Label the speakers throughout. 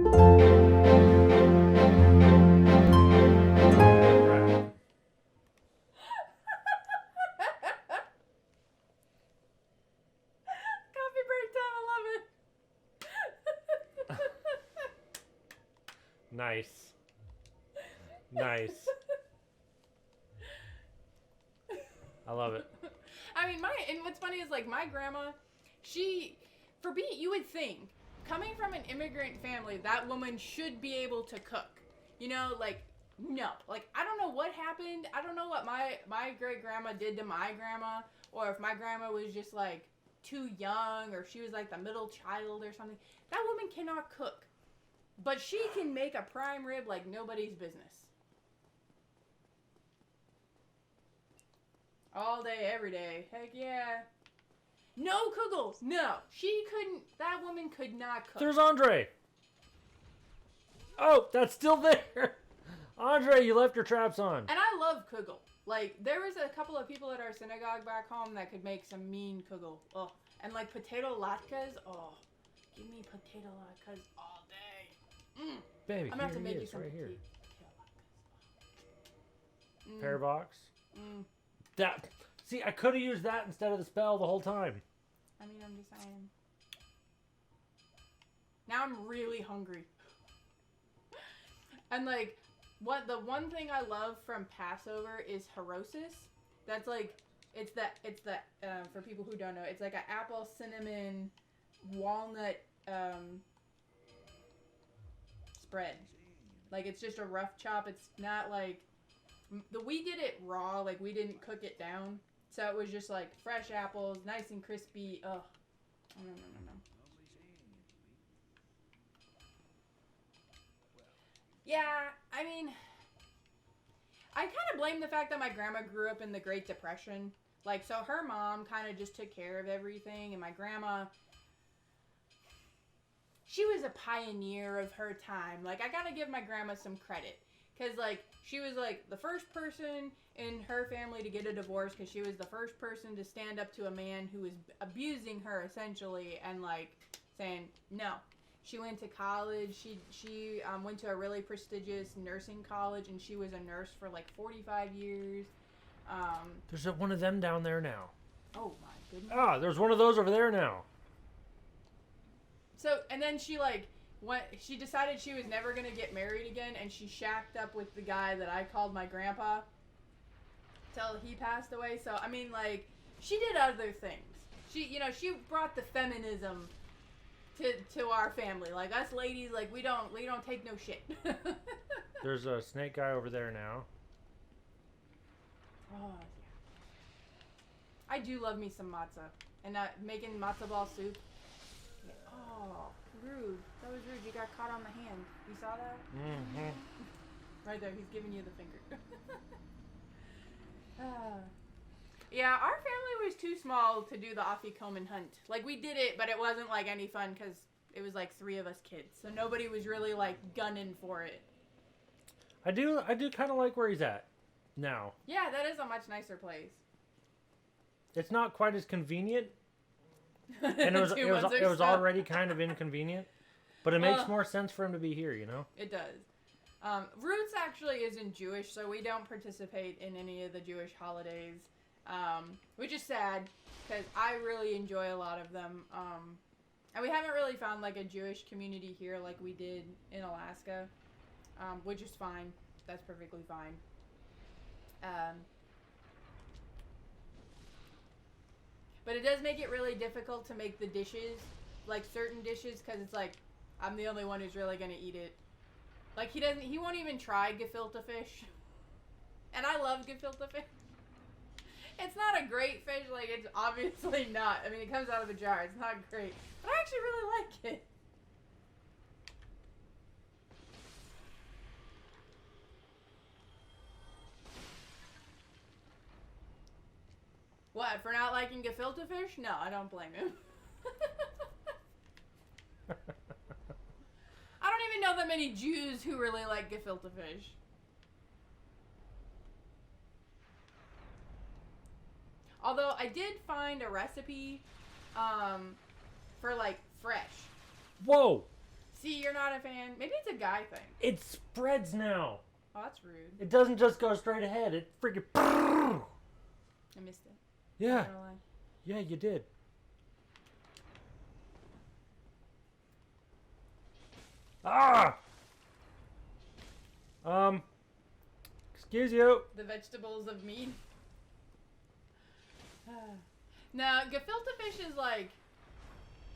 Speaker 1: Coffee break time, I love it.
Speaker 2: Nice. Nice. I love it.
Speaker 1: I mean, and what's funny is, like, my grandma, you would think, coming from an immigrant family, that woman should be able to cook. You know, like, no. Like, I don't know what happened. I don't know what my great-grandma did to my grandma, or if my grandma was just, like, too young, or she was, like, the middle child or something. That woman cannot cook. But she can make a prime rib like nobody's business. All day, every day. Heck yeah. No kugels. No. That woman could not cook.
Speaker 2: There's Andre. Oh, that's still there. Andre, you left your traps on.
Speaker 1: And I love kugel. Like, there was a couple of people at our synagogue back home that could make some mean kugel. Oh. And, like, potato latkes. Oh. Give me potato latkes all day. Mm.
Speaker 2: Baby,
Speaker 1: I'm going to have to make you some
Speaker 2: right here.
Speaker 1: potato latkes.
Speaker 2: Pear box.
Speaker 1: Mm.
Speaker 2: That. See, I could have used that instead of the spell the whole time.
Speaker 1: I mean, I'm just saying. Now I'm really hungry. And, like, the one thing I love from Passover is harosis. That's like, it's the for people who don't know, it's like an apple, cinnamon, walnut spread. Like, it's just a rough chop. It's not like, we did it raw, like, we didn't cook it down. So it was just like fresh apples, nice and crispy. Ugh. No. Yeah, I mean, I kind of blame the fact that my grandma grew up in the Great Depression. Like, so her mom kind of just took care of everything, and my grandma, she was a pioneer of her time. Like, I gotta give my grandma some credit. Because, like, she was, like, the first person in her family to get a divorce, because she was the first person to stand up to a man who was abusing her, essentially, and, like, saying, no. She went to college. She went to a really prestigious nursing college, and she was a nurse for, like, 45 years.
Speaker 2: There's one of them down there now.
Speaker 1: Oh, my goodness.
Speaker 2: Ah, there's one of those over there now.
Speaker 1: So, and then she, like, she decided she was never going to get married again, and she shacked up with the guy that I called my grandpa till he passed away. So, I mean, like, she did other things. She brought the feminism to our family. Like, us ladies, like, we don't take no shit.
Speaker 2: There's a snake guy over there now.
Speaker 1: Oh, yeah. I do love me some matzah. And making matzo ball soup. Yeah. Oh, rude. That was rude. You got caught on the hand. You saw that?
Speaker 2: Mm-hmm.
Speaker 1: Right there. He's giving you the finger. Yeah, our family was too small to do the Afikoman hunt. Like, we did it, but it wasn't, like, any fun because it was, like, 3 of us kids. So nobody was really, like, gunning for it.
Speaker 2: I do kind of like where he's at now.
Speaker 1: Yeah, that is a much nicer place.
Speaker 2: It's not quite as convenient. And it was already kind of inconvenient. But it makes more sense for him to be here, you know?
Speaker 1: It does. Roots actually isn't Jewish, so we don't participate in any of the Jewish holidays. Which is sad, because I really enjoy a lot of them. And we haven't really found, like, a Jewish community here like we did in Alaska, which is fine. That's perfectly fine. But it does make it really difficult to make the dishes, like certain dishes, because it's like, I'm the only one who's really going to eat it. Like, he won't even try gefilte fish. And I love gefilte fish. It's not a great fish, like, it's obviously not. I mean, it comes out of a jar, it's not great. But I actually really like it. What, for not liking gefilte fish? No, I don't blame him. I don't even know that many Jews who really like gefilte fish. Although I did find a recipe for, like, fresh.
Speaker 2: Whoa!
Speaker 1: See, you're not a fan. Maybe it's a guy thing.
Speaker 2: It spreads now.
Speaker 1: Oh, that's rude.
Speaker 2: It doesn't just go straight ahead. It freaking.
Speaker 1: I missed it.
Speaker 2: Yeah.
Speaker 1: Not gonna lie.
Speaker 2: Yeah, you did. Ah! Excuse you.
Speaker 1: The vegetables of meat. Now, gefilte fish is like,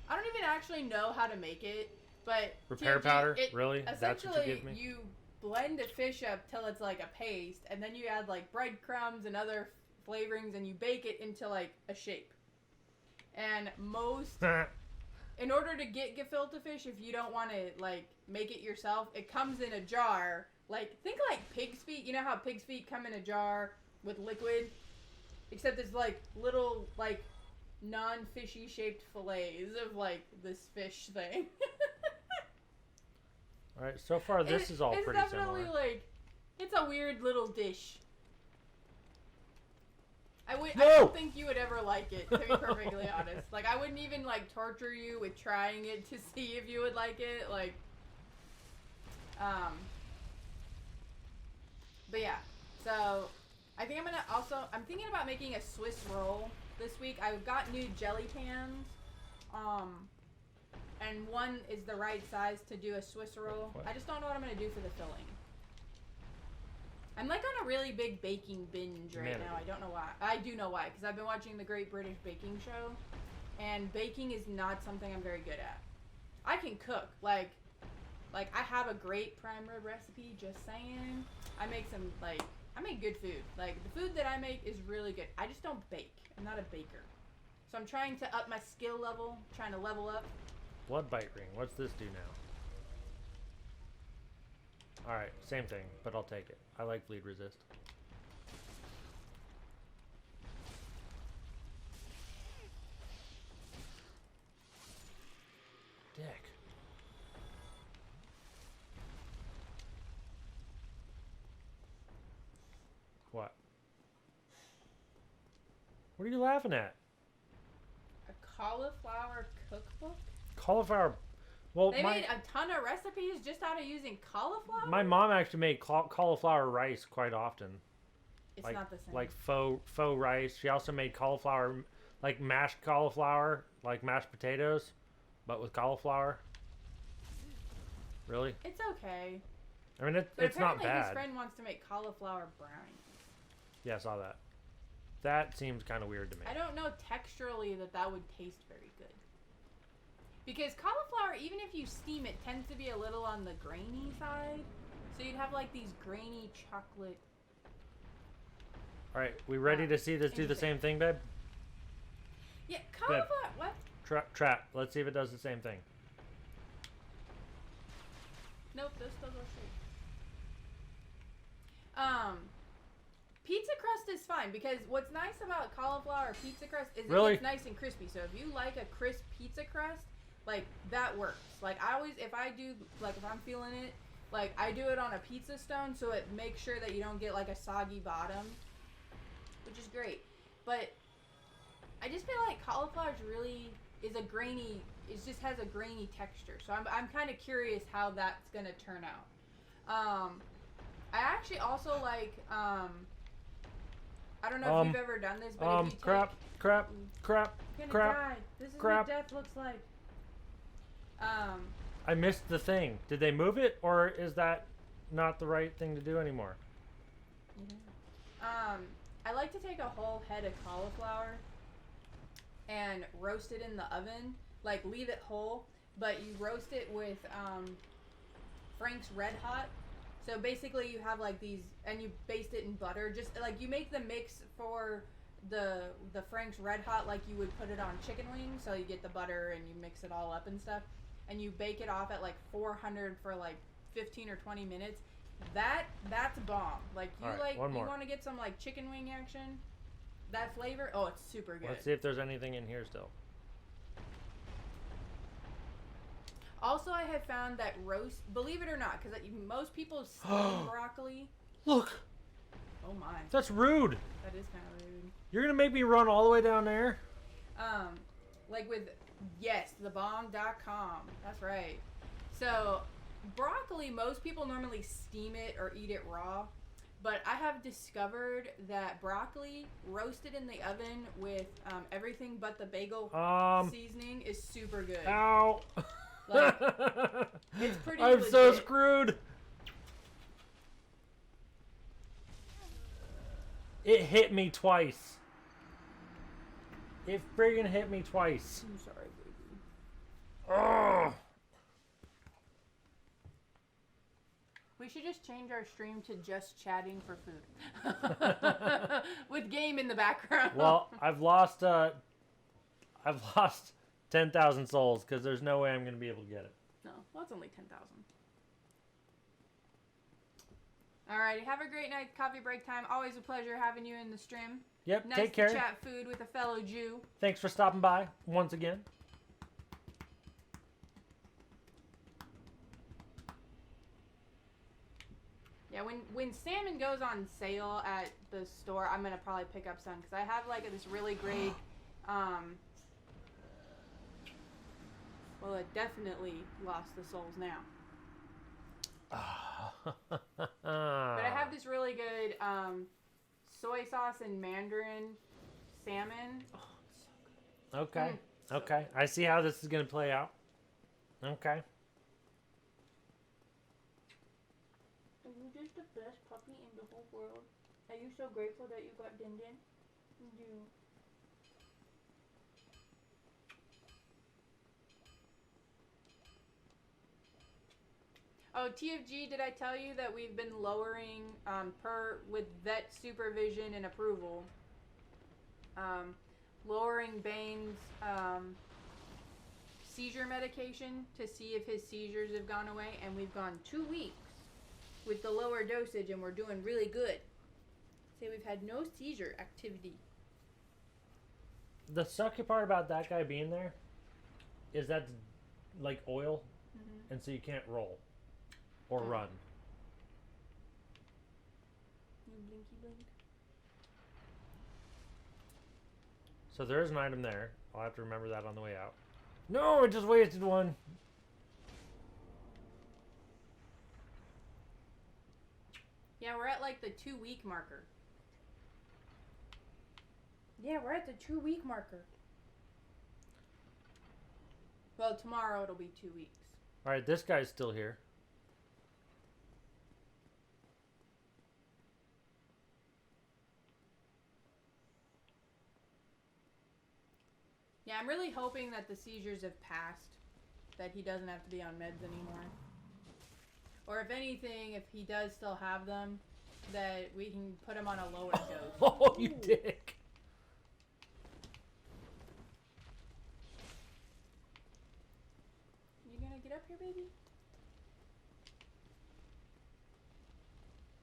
Speaker 1: I don't even actually know how to make it, but
Speaker 2: Repair powder? Really? That's what you give me?
Speaker 1: You blend the fish up till it's like a paste, and then you add like breadcrumbs and other flavorings, and you bake it into like a shape. And in order to get gefilte fish, if you don't want to like make it yourself, it comes in a jar. Like, think like pig's feet. You know how pig's feet come in a jar with liquid? Except it's like little like non-fishy shaped fillets of like this fish thing.
Speaker 2: All right, so far this is all pretty similar. It's definitely
Speaker 1: like, it's a weird little dish. I
Speaker 2: No!
Speaker 1: don't think you would ever like it, to be perfectly honest. Like, I wouldn't even like torture you with trying it to see if you would like it. Like, but yeah, so I think I'm thinking about making a Swiss roll this week. I've got new jelly pans, and one is the right size to do a Swiss roll.
Speaker 2: What?
Speaker 1: I just don't know what I'm gonna do for the filling. I'm like on a really big baking binge right now. I don't know why. I do know why, because I've been watching the Great British Baking Show, and baking is not something I'm very good at. I can cook, like I have a great prime rib recipe, just saying. I make good food. Like, the food that I make is really good. I just don't bake. I'm not a baker. So I'm trying to up my skill level, trying to level up.
Speaker 2: Blood bite ring. What's this do now? Alright, same thing, but I'll take it. I like bleed resist. Dick. What? What are you laughing at?
Speaker 1: A cauliflower cookbook?
Speaker 2: Cauliflower. Well,
Speaker 1: they made a ton of recipes just out of using cauliflower?
Speaker 2: My mom actually made cauliflower rice quite often.
Speaker 1: It's
Speaker 2: like,
Speaker 1: not the same.
Speaker 2: Like faux rice. She also made cauliflower, like mashed cauliflower, like mashed potatoes, but with cauliflower. Really?
Speaker 1: It's okay.
Speaker 2: I mean,
Speaker 1: But
Speaker 2: it's not bad.
Speaker 1: His friend wants to make cauliflower brownie.
Speaker 2: Yeah, I saw that. That seems kind of weird to me.
Speaker 1: I don't know texturally that would taste very good. Because cauliflower, even if you steam it, tends to be a little on the grainy side. So you'd have like these grainy chocolate.
Speaker 2: All right, we ready to see this do the same thing, babe?
Speaker 1: Yeah, cauliflower. What?
Speaker 2: Trap. Let's see if it does the same thing.
Speaker 1: Nope, this doesn't shoot. Pizza crust is fine, because what's nice about cauliflower pizza crust is it's nice and crispy. So if you like a crisp pizza crust, like, that works. Like, I always, if I'm feeling it, like, I do it on a pizza stone, so it makes sure that you don't get like a soggy bottom, which is great. But I just feel like cauliflower is a grainy. It just has a grainy texture. So I'm kind of curious how that's gonna turn out. I actually also like I don't know if you've ever done this, but if you
Speaker 2: crap.
Speaker 1: You're gonna die. This is what death looks like.
Speaker 2: I missed the thing. Did they move it, or is that not the right thing to do anymore?
Speaker 1: I like to take a whole head of cauliflower and roast it in the oven. Like, leave it whole, but you roast it with Frank's Red Hot. So basically you have like these, and you baste it in butter. Just like you make the mix for the Frank's Red Hot like you would put it on chicken wings. So you get the butter and you mix it all up and stuff. And you bake it off at like 400 for like 15 or 20 minutes. That's bomb. Like, you you want to get some like chicken wing action? That flavor? Oh, it's super good.
Speaker 2: Let's see if there's anything in here still.
Speaker 1: Also, I have found that believe it or not, because most people steam broccoli.
Speaker 2: Look.
Speaker 1: Oh my.
Speaker 2: That's rude.
Speaker 1: That is kind of rude.
Speaker 2: You're gonna make me run all the way down there?
Speaker 1: Like with, yes, thebomb.com. That's right. So, broccoli, most people normally steam it or eat it raw. But I have discovered that broccoli roasted in the oven with everything but the bagel seasoning is super good.
Speaker 2: Ow!
Speaker 1: Like, it's pretty
Speaker 2: I'm
Speaker 1: legit.
Speaker 2: so screwed. It hit me twice. It friggin' hit me twice.
Speaker 1: I'm sorry, baby.
Speaker 2: Oh.
Speaker 1: We should just change our stream to just chatting for food. With game in the background.
Speaker 2: Well, I've lost 10,000 souls because there's no way I'm going to be able to get it.
Speaker 1: No, well, it's only 10,000. Alrighty, have a great night. Coffee break time. Always a pleasure having you in the stream.
Speaker 2: Yep,
Speaker 1: Nice
Speaker 2: take care.
Speaker 1: to chat food with a fellow Jew.
Speaker 2: Thanks for stopping by once again.
Speaker 1: Yeah, when salmon goes on sale at the store, I'm gonna probably pick up some because I have like this really great. Well, it definitely lost the souls now. But I have this really good soy sauce and mandarin salmon. Oh, it's so good.
Speaker 2: Okay.
Speaker 1: So
Speaker 2: Okay.
Speaker 1: good.
Speaker 2: I see how this is going to play out. Okay.
Speaker 1: Are you just the best puppy in the whole world? Are you so grateful that you got Din Din? You. Oh, TFG, did I tell you that we've been lowering with vet supervision and approval, lowering Bane's seizure medication to see if his seizures have gone away, and we've gone 2 weeks with the lower dosage, and we're doing really good. Say we've had no seizure activity.
Speaker 2: The sucky part about that guy being there is that's like oil, and so you can't roll or run.
Speaker 1: You blinky blink.
Speaker 2: So there is an item there. I'll have to remember that on the way out. No, I just wasted one.
Speaker 1: Yeah, we're at like the 2 week marker. Yeah, we're at the 2 week marker. Well, tomorrow it'll be 2 weeks.
Speaker 2: All right, this guy's still here.
Speaker 1: Yeah, I'm really hoping that the seizures have passed, that he doesn't have to be on meds anymore. Or if anything, if he does still have them, that we can put him on a lower dose.
Speaker 2: Oh, you dick.
Speaker 1: You gonna get up here, baby?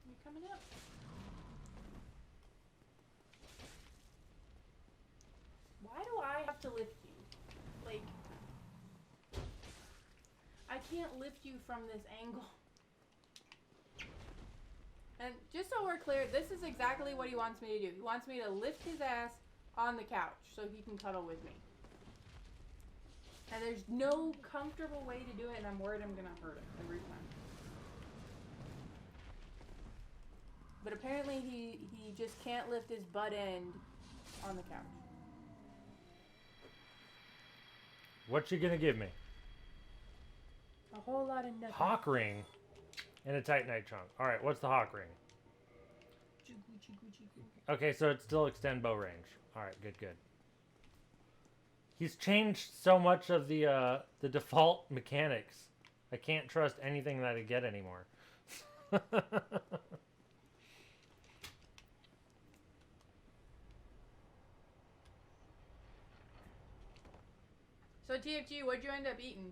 Speaker 1: You coming up? Why do I have to lift you? Like, I can't lift you from this angle. And just so we're clear, this is exactly what he wants me to do. He wants me to lift his ass on the couch so he can cuddle with me. And there's no comfortable way to do it, and I'm worried I'm gonna hurt him every time. But apparently he just can't lift his butt end on the couch.
Speaker 2: What you gonna give me?
Speaker 1: A whole lot of nothing.
Speaker 2: Hawk ring and a titanite chunk. All right, what's the hawk ring? Okay, so it still extend bow range. All right, good, good. He's changed so much of the default mechanics. I can't trust anything that I get anymore.
Speaker 1: So TFG, what'd you end up eating?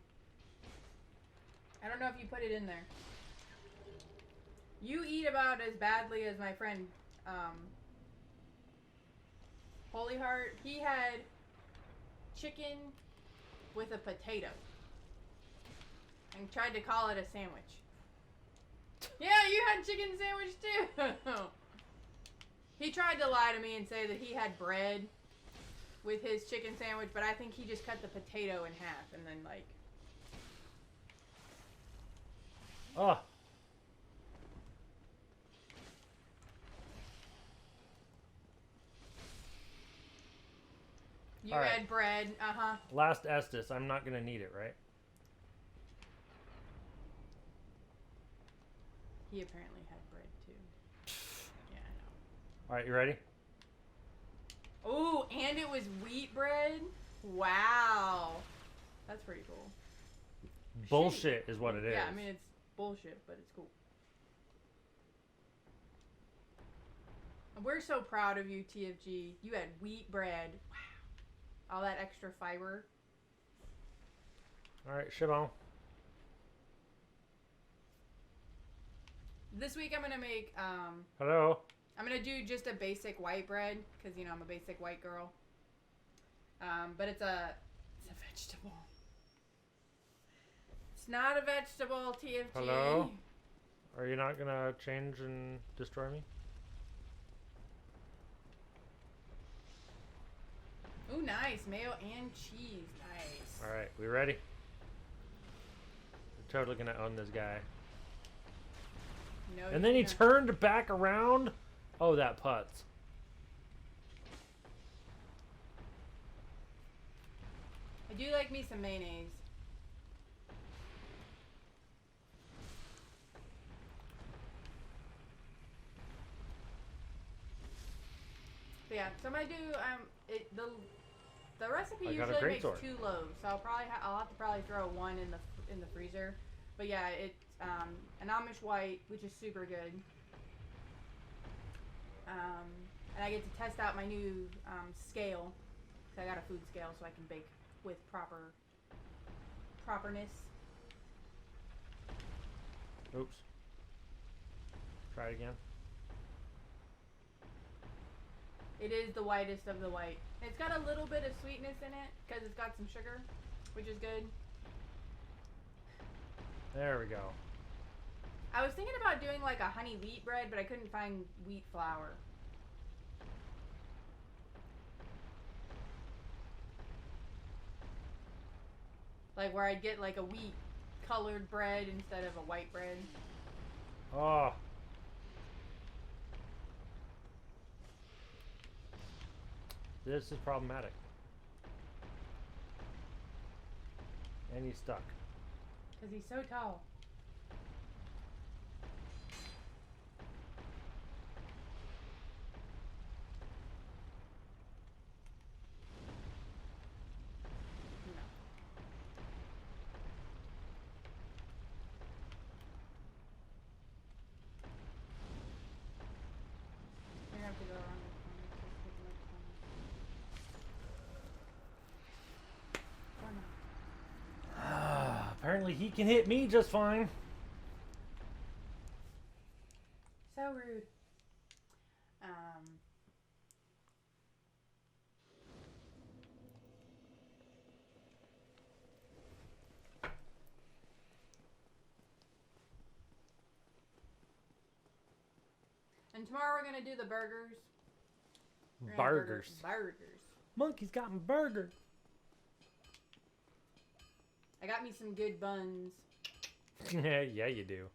Speaker 1: I don't know if you put it in there. You eat about as badly as my friend Holy Heart. He had chicken with a potato and tried to call it a sandwich. Yeah, you had chicken sandwich too. He tried to lie to me and say that he had bread with his chicken sandwich, but I think he just cut the potato in half and then like
Speaker 2: Oh,
Speaker 1: You
Speaker 2: All right.
Speaker 1: had bread. Uh-huh.
Speaker 2: last Estes. I'm not gonna need it, right?
Speaker 1: He apparently had bread too. Yeah, I
Speaker 2: All right, you ready?
Speaker 1: know. Ooh, and it was wheat bread? Wow. That's pretty cool.
Speaker 2: Bullshit is what it is.
Speaker 1: Yeah, I mean, it's bullshit, but it's cool. We're so proud of you, TFG. You had wheat bread. Wow. All that extra fiber.
Speaker 2: All right, Shibon.
Speaker 1: This week I'm going to make,
Speaker 2: Hello.
Speaker 1: I'm going to do just a basic white bread, because, you know, I'm a basic white girl. But it's a vegetable. It's not a vegetable, TFG.
Speaker 2: Hello? Are you not gonna change and destroy me?
Speaker 1: Ooh, nice. Mayo and cheese. Nice.
Speaker 2: All right, we ready? We're totally gonna own this guy.
Speaker 1: No,
Speaker 2: And then he
Speaker 1: you're not.
Speaker 2: turned back around. Oh, that putz.
Speaker 1: I do like me some mayonnaise. But yeah, so I'm gonna do the recipe
Speaker 2: I got a
Speaker 1: usually
Speaker 2: great
Speaker 1: makes
Speaker 2: sword.
Speaker 1: 2 loaves, so I'll have to probably throw one in the freezer. But yeah, it's an Amish white, which is super good. And I get to test out my new scale. So I got a food scale, so I can bake with properness.
Speaker 2: Oops. Try it again.
Speaker 1: It is the whitest of the white. It's got a little bit of sweetness in it because it's got some sugar, which is good.
Speaker 2: There we go.
Speaker 1: I was thinking about doing like a honey wheat bread, but I couldn't find wheat flour. Like where I'd get like a wheat colored bread instead of a white bread.
Speaker 2: Oh. This is problematic. And he's stuck.
Speaker 1: Because he's so tall. No. You're gonna have to go around the corner. It's just taking much time. Or not.
Speaker 2: Apparently he can hit me just fine.
Speaker 1: So rude. And tomorrow we're gonna do the burgers. We're gonna have
Speaker 2: Burgers.
Speaker 1: Burgers.
Speaker 2: Monkey's got me burger.
Speaker 1: I got me some good buns.
Speaker 2: Yeah, you do.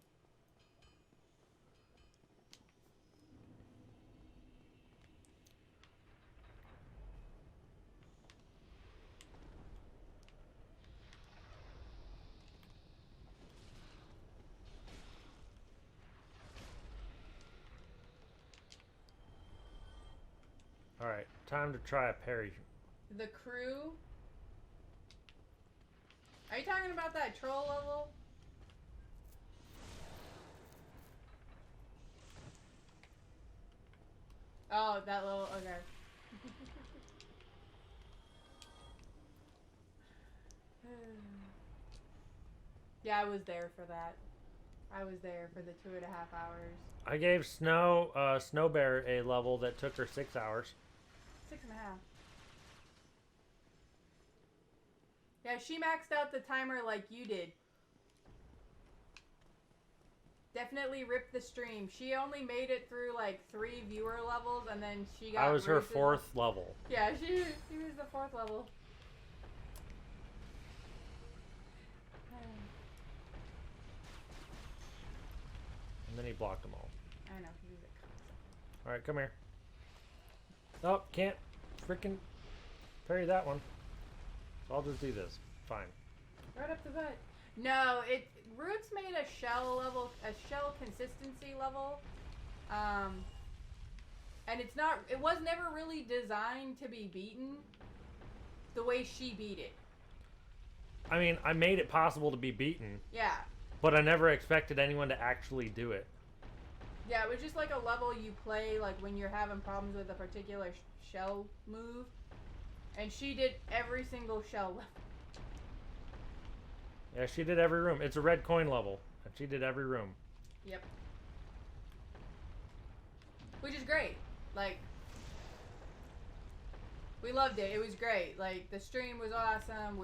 Speaker 2: Alright, time to try a parry.
Speaker 1: The crew. Are you talking about that troll level? Oh, that little, okay. Yeah, I was there for that. I was there for the 2.5 hours.
Speaker 2: I gave Snow Bear a level that took her 6 hours.
Speaker 1: 6.5. Yeah, she maxed out the timer like you did. Definitely ripped the stream. She only made it through like 3 viewer levels, and then she got.
Speaker 2: I was her
Speaker 1: roasted.
Speaker 2: 4th level.
Speaker 1: Yeah, she was the 4th level.
Speaker 2: then he blocked them all.
Speaker 1: I know, he was a cocksucker.
Speaker 2: Alright, come here. Oh, can't freaking parry that one. So I'll just do this. Fine.
Speaker 1: Right up the butt. No, Roots made a shell consistency level. And it was never really designed to be beaten the way she beat it.
Speaker 2: I mean, I made it possible to be beaten.
Speaker 1: Yeah.
Speaker 2: But I never expected anyone to actually do it.
Speaker 1: Yeah, it was just like a level you play like when you're having problems with a particular shell move. And she did every single shell level.
Speaker 2: Yeah, she did every room. It's a red coin level. And she did every room.
Speaker 1: Yep. Which is great. Like, we loved it. It was great. Like, the stream was awesome.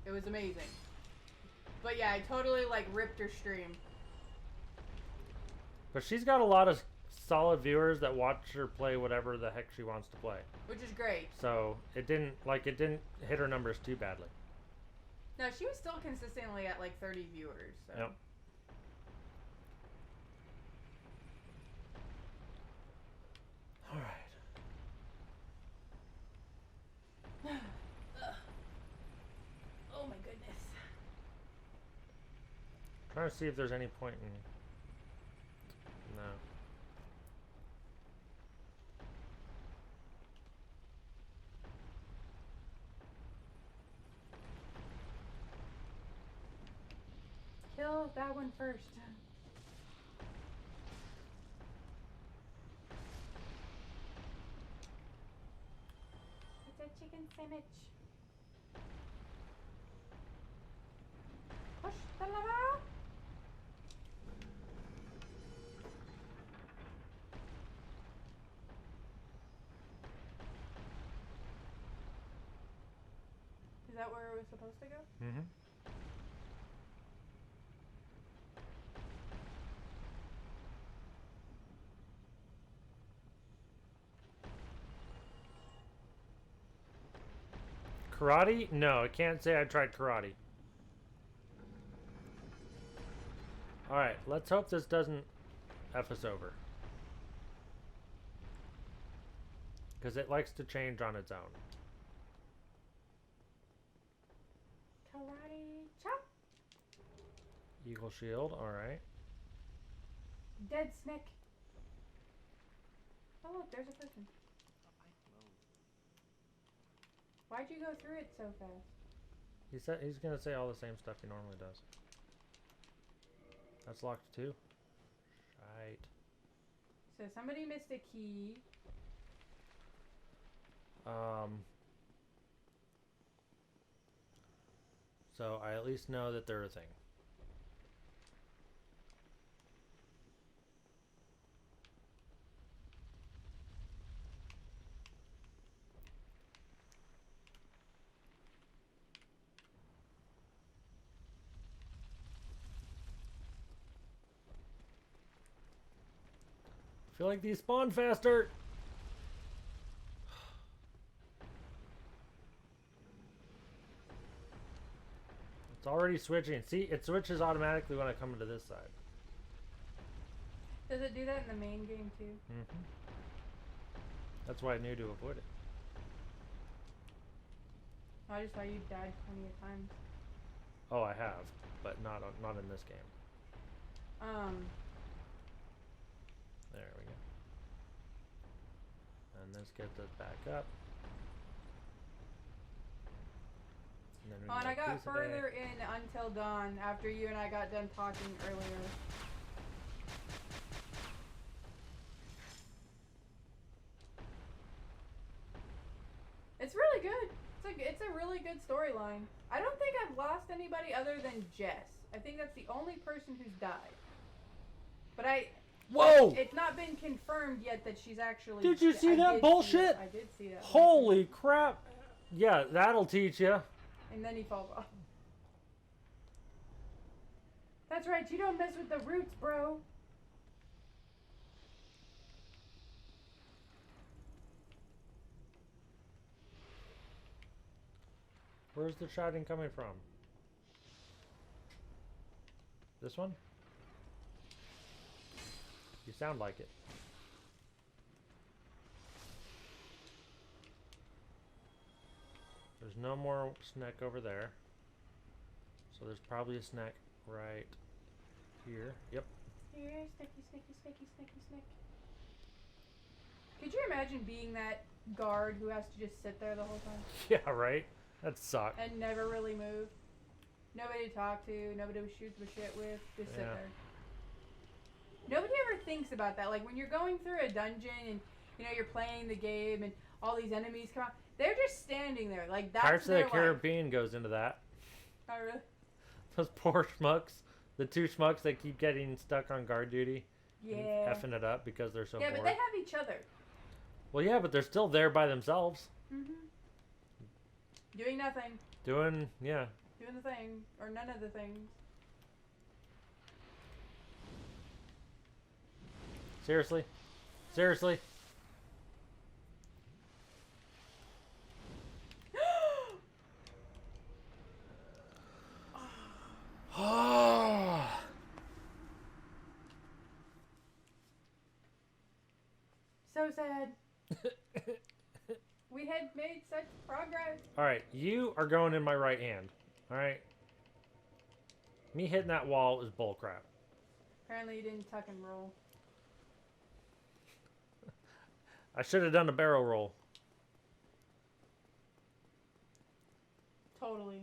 Speaker 1: It was amazing. But yeah, I totally like ripped her stream.
Speaker 2: But she's got a lot of solid viewers that watch her play whatever the heck she wants to play.
Speaker 1: Which is great.
Speaker 2: So it didn't hit her numbers too badly.
Speaker 1: No, she was still consistently at like 30 viewers. So.
Speaker 2: Yep. All right.
Speaker 1: Oh my goodness.
Speaker 2: Trying to see if there's any point in. No.
Speaker 1: Kill that one first. It's a chicken sandwich. Push the lever. Is that where it was supposed to go?
Speaker 2: Mm-hmm. Karate? No, I can't say I tried karate. Alright, let's hope this doesn't F us over. Because it likes to change on its own.
Speaker 1: Karate chop.
Speaker 2: Eagle shield, alright.
Speaker 1: Dead snake. Oh look, there's a person. Why'd you go through it so fast?
Speaker 2: He's gonna say all the same stuff he normally does. That's locked too. Right.
Speaker 1: So somebody missed a key.
Speaker 2: So I at least know that they're a thing. I feel like these spawn faster. It's already switching. See, it switches automatically when I come into this side.
Speaker 1: Does it do that in the main game too?
Speaker 2: Mm-hmm. That's why I knew to avoid it.
Speaker 1: I just thought you died plenty of times.
Speaker 2: Oh, I have, but not in this game. There we go. And this gets us back up. And, then we
Speaker 1: and I
Speaker 2: make
Speaker 1: got
Speaker 2: these
Speaker 1: further in Until Dawn after you and I got done talking earlier. It's really good. It's a really good storyline. I don't think I've lost anybody other than Jess. I think that's the only person who's died. But
Speaker 2: Whoa!
Speaker 1: It's not been confirmed yet that she's actually.
Speaker 2: Did you see that bullshit?
Speaker 1: I did see that.
Speaker 2: Holy crap! Yeah, that'll teach you.
Speaker 1: And then he falls off. That's right. You don't mess with the roots, bro.
Speaker 2: Where's the shouting coming from? This one? You sound like it. There's no more snack over there. So there's probably a snack right here. Yep.
Speaker 1: Here, snicky, snicky, snicky, snicky, snick. Could you imagine being that guard who has to just sit there the whole time?
Speaker 2: Yeah, right? That sucks.
Speaker 1: And never really move? Nobody to talk to, nobody to shoot the shit with, just sit there. Nobody ever thinks about that. Like when you're going through a dungeon and you know you're playing the game and all these enemies come out, they're just standing there. Like that's
Speaker 2: Pirates of
Speaker 1: their
Speaker 2: the Caribbean goes into that.
Speaker 1: Oh really?
Speaker 2: Those poor schmucks. The two schmucks that keep getting stuck on guard duty.
Speaker 1: Yeah.
Speaker 2: Effing it up because they're so bored.
Speaker 1: Yeah, but they have each other.
Speaker 2: Well, yeah, but they're still there by themselves.
Speaker 1: Mm-hmm. Doing nothing.
Speaker 2: Doing the
Speaker 1: thing. Or none of the things.
Speaker 2: Seriously? Seriously?
Speaker 1: So sad. We had made such progress.
Speaker 2: Alright, you are going in my right hand. Alright? Me hitting that wall is bullcrap.
Speaker 1: Apparently you didn't tuck and roll.
Speaker 2: I should have done a barrel roll.
Speaker 1: Totally.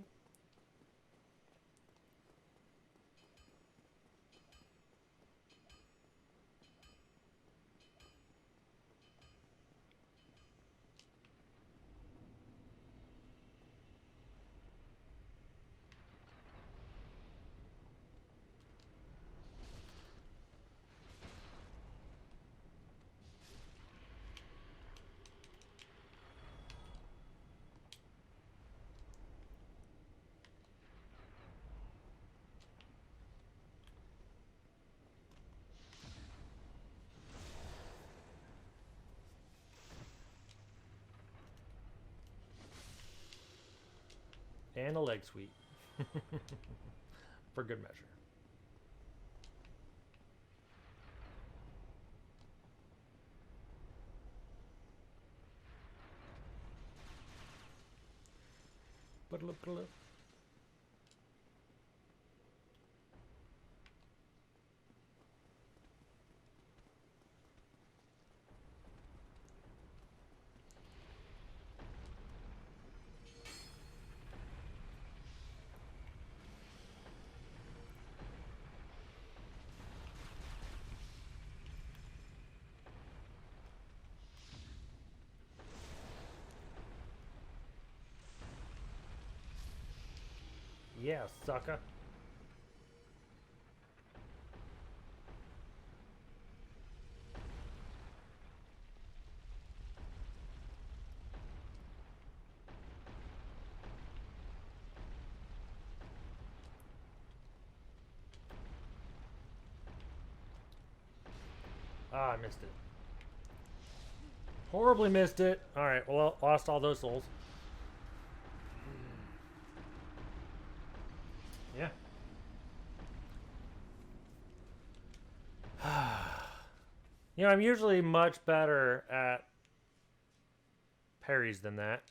Speaker 2: And a leg sweep. For good measure. Ba-da-lip-ba-da-lip. Yeah, sucker. Ah, I missed it. Horribly missed it. Alright, well, lost all those souls. Yeah. You know, I'm usually much better at parries than that.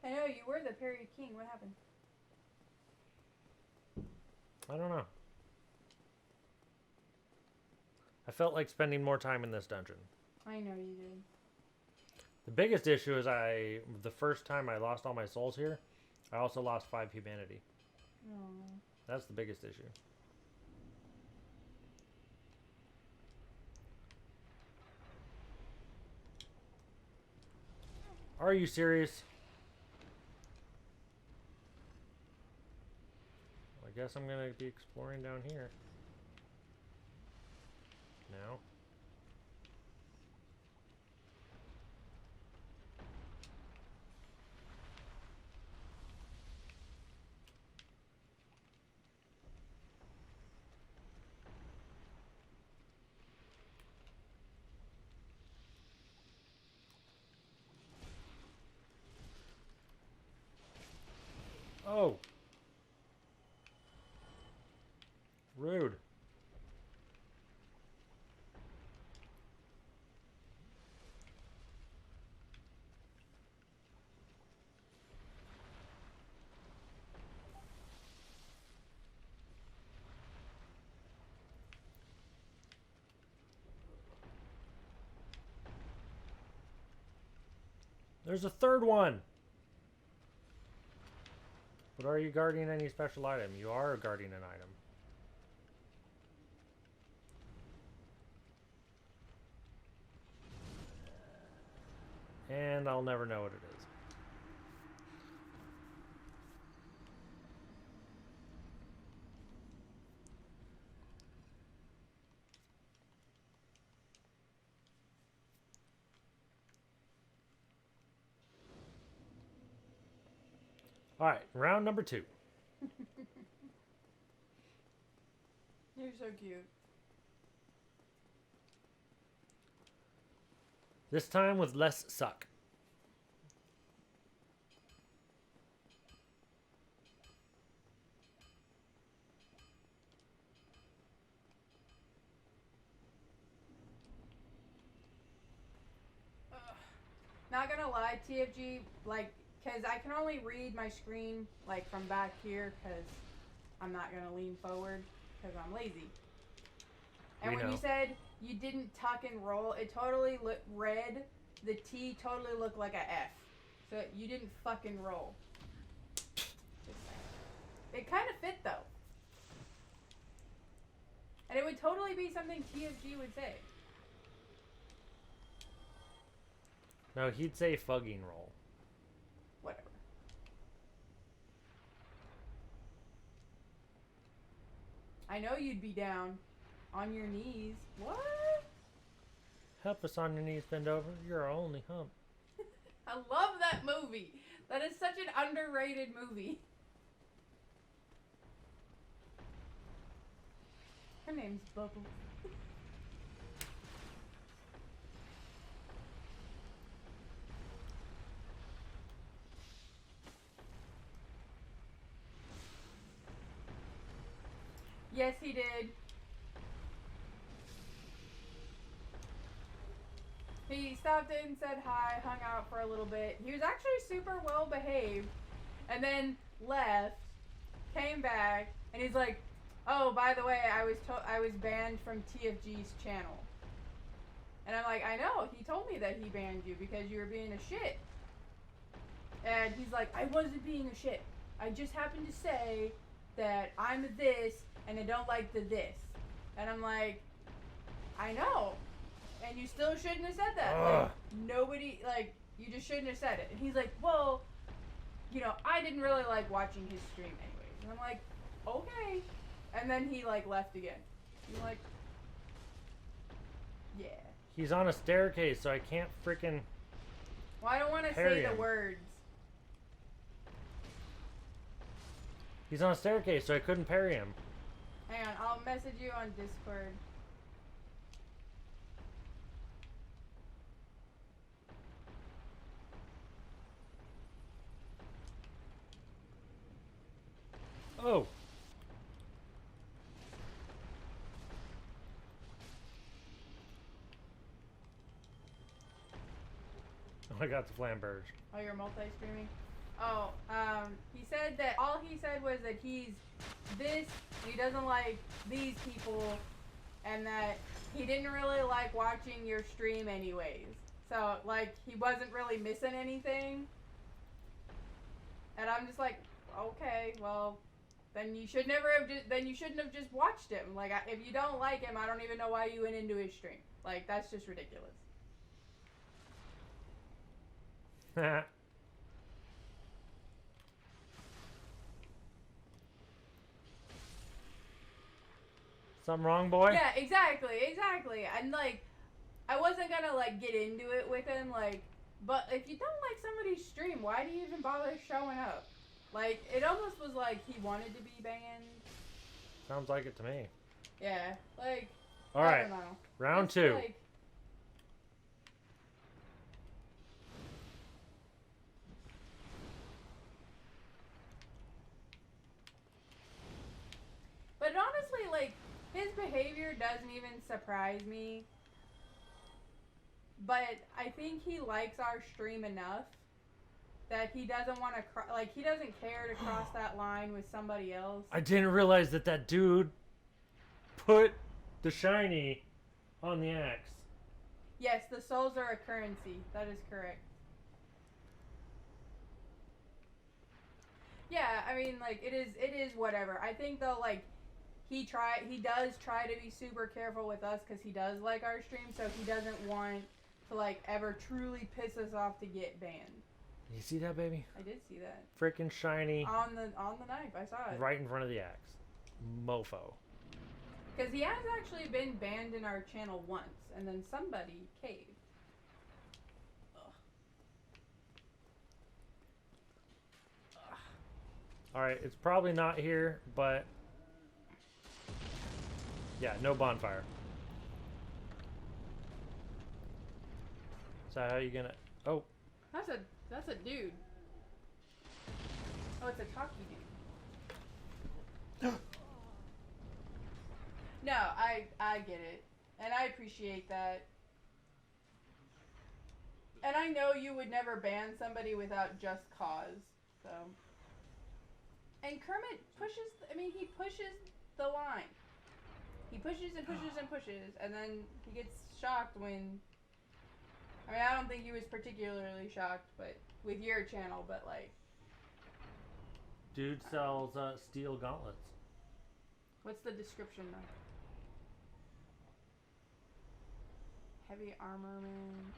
Speaker 1: I know, you were the parry king. What happened?
Speaker 2: I don't know. I felt like spending more time in this dungeon.
Speaker 1: I know you did.
Speaker 2: The biggest issue is the first time I lost all my souls here, I also lost 5 humanity.
Speaker 1: Oh.
Speaker 2: That's the biggest issue. Are you serious? I guess I'm gonna be exploring down here. Now. Oh. Rude. There's a third one. But are you guarding any special item? You are guarding an item. And I'll never know what it is. Alright, round number 2.
Speaker 1: You're so cute.
Speaker 2: This time with less suck.
Speaker 1: Not gonna lie, TFG, like, because I can only read my screen, like, from back here, because I'm not gonna lean forward, because I'm lazy. And when you said you didn't tuck and roll, it totally read, the T totally looked like a F. So you didn't fucking roll. Just saying. It kind of fit, though. And it would totally be something TFG would say.
Speaker 2: No, he'd say fugging roll.
Speaker 1: Whatever. I know you'd be down. On your knees. What?
Speaker 2: Help us on your knees, bend over. You're our only hump.
Speaker 1: I love that movie. That is such an underrated movie. Her name's Bubble. Yes, he did. He stopped in, said hi, hung out for a little bit. He was actually super well behaved, and then left, came back, and he's like, "Oh, by the way, I was banned from TFG's channel." And I'm like, "I know. He told me that he banned you because you were being a shit." And he's like, "I wasn't being a shit. I just happened to say that I'm this and I don't like the this." And I'm like, "I know. And you still shouldn't have said that." Like, nobody, like, you just shouldn't have said it. And he's like, "Well, you know, I didn't really like watching his stream anyways." And I'm like, "Okay." And then he, like, left again. I'm like, yeah.
Speaker 2: He's on a staircase, so I can't freaking...
Speaker 1: Well, I don't want to
Speaker 2: parry
Speaker 1: say the
Speaker 2: him.
Speaker 1: words.
Speaker 2: He's on a staircase, so I couldn't parry him.
Speaker 1: Hang on, I'll message you on Discord.
Speaker 2: Oh! Oh, I got the flamberge.
Speaker 1: Oh, you're multi-streaming? Oh, he said that, all he said was that he's this, he doesn't like these people, and that he didn't really like watching your stream anyways. So, like, he wasn't really missing anything. And I'm just like, okay, well, then you should never have then you shouldn't have just watched him. Like, if you don't like him, I don't even know why you went into his stream. Like, that's just ridiculous.
Speaker 2: Something wrong, boy?
Speaker 1: Yeah, exactly. And, like, I wasn't gonna, like, get into it with him, like, but if you don't like somebody's stream, why do you even bother showing up? Like, it almost was like he wanted to be banned.
Speaker 2: Sounds like it to me.
Speaker 1: Yeah, like, I
Speaker 2: Alright,
Speaker 1: don't know.
Speaker 2: round
Speaker 1: It's
Speaker 2: 2.
Speaker 1: like, but honestly, like, His behavior doesn't even surprise me. But I think he likes our stream enough that he doesn't want to, like, he doesn't care to cross that line with somebody else.
Speaker 2: I didn't realize that that dude put the shiny on the axe.
Speaker 1: Yes, the souls are a currency. That is correct. Yeah, I mean, like, it is whatever. I think, though, like, he does try to be super careful with us because he does like our stream, so he doesn't want to, like, ever truly piss us off to get banned.
Speaker 2: You see that, baby?
Speaker 1: I did see that.
Speaker 2: Freaking shiny.
Speaker 1: On the knife, I saw it.
Speaker 2: Right in front of the axe. Mofo.
Speaker 1: Because he has actually been banned in our channel once, and then somebody caved.
Speaker 2: Alright, it's probably not here, but... Yeah, no bonfire. So how are you gonna... Oh.
Speaker 1: That's a dude. Oh, it's a talkie dude. No, I get it. And I appreciate that. And I know you would never ban somebody without just cause, so. And Kermit pushes, he pushes the line. He pushes and pushes and pushes, and then he gets shocked when, I don't think he was particularly shocked, but with your channel, but like.
Speaker 2: Dude sells steel gauntlets.
Speaker 1: What's the description though? Heavy armorman.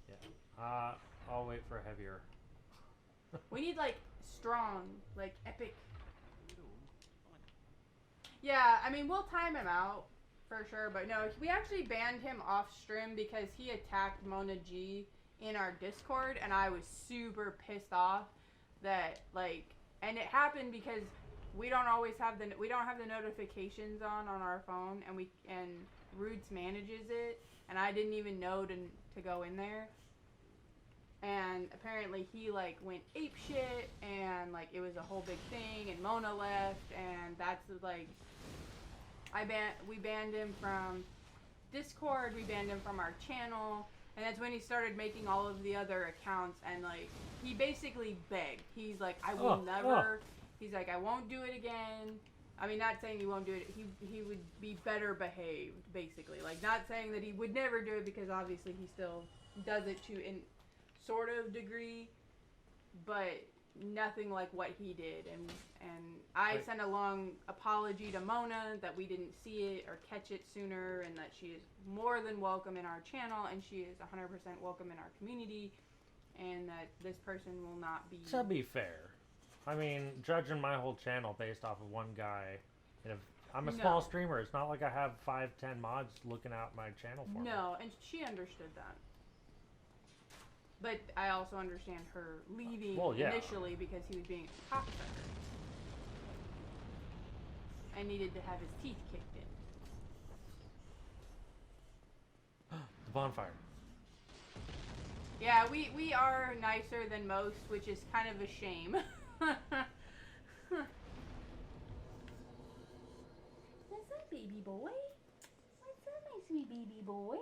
Speaker 2: Yeah. I'll wait for heavier.
Speaker 1: We need like strong, like epic. Yeah, we'll time him out for sure, but no, we actually banned him off stream because he attacked Mona G in our Discord, and I was super pissed off that and it happened because we don't have the notifications on our phone, and Roots manages it, and I didn't even know to go in there. And apparently he went ape shit, and it was a whole big thing, and Mona left, and that's we banned him from Discord, we banned him from our channel, and that's when he started making all of the other accounts, and he basically begged. He's like, I will never. He's like, I won't do it again. Not saying he won't do it. He would be better behaved, basically. Not saying that he would never do it, because obviously he still does it to in sort of degree, but nothing like what he did. And I sent a long apology to Mona that we didn't see it or catch it sooner, and that she is more than welcome in our channel, and she is 100% welcome in our community, and that this person will not be...
Speaker 2: To be fair, judging my whole channel based off of one guy, I'm a small streamer. It's not like I have 5-10 mods looking out my channel for me.
Speaker 1: No, and she understood that. But I also understand her leaving initially because he was being a cocksucker and needed to have his teeth kicked in.
Speaker 2: The bonfire.
Speaker 1: Yeah, we are nicer than most, which is kind of a shame. What's up, baby boy? What's up, my sweet baby boy?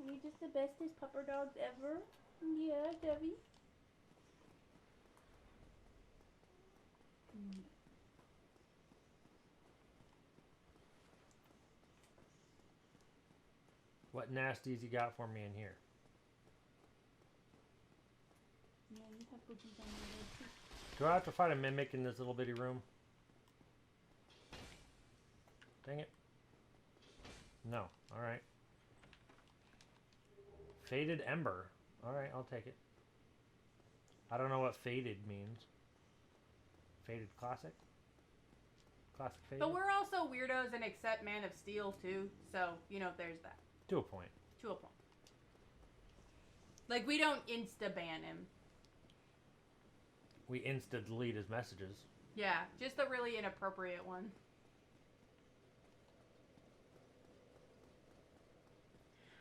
Speaker 1: You're just the bestest pupper dogs ever. Yeah, Debbie.
Speaker 2: What nasties you got for me in here?
Speaker 1: Yeah, you have boogies on your head too.
Speaker 2: Do I have to fight a mimic in this little bitty room? Dang it. No. Alright. Faded Ember. Alright, I'll take it. I don't know what faded means. Faded classic? Classic faded?
Speaker 1: But we're also weirdos and accept Man of Steel too, so, there's that.
Speaker 2: To a point.
Speaker 1: To a point. We don't insta-ban him.
Speaker 2: We insta-delete his messages.
Speaker 1: Yeah, just the really inappropriate one.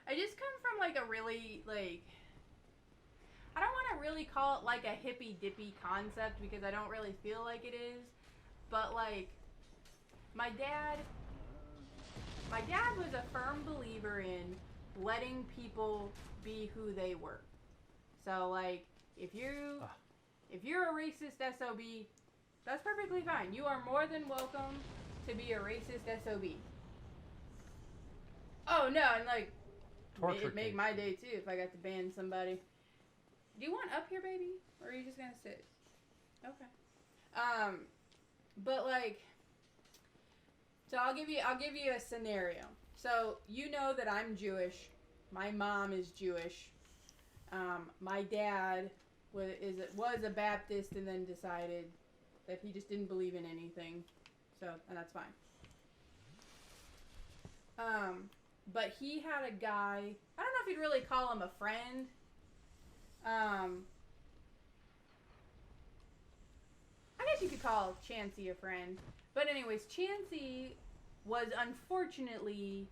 Speaker 1: I just come from a really I don't want to really call it a hippy dippy concept, because I don't really feel like it is, But like, my dad was a firm believer in letting people be who they were. So like, if you're a racist SOB, that's perfectly fine. You are more than welcome to be a racist SOB. Oh no, and like, it'd make my day too if I got to ban somebody. Do you want up here, baby? Or are you just gonna sit? Okay. But like, so I'll give you a scenario. So you know that I'm Jewish. My mom is Jewish. My dad was a Baptist and then decided that he just didn't believe in anything. So, and that's fine. But he had a guy, I don't know if you'd really call him a friend. I guess you could call Chansey a friend. But anyways, Chansey was unfortunately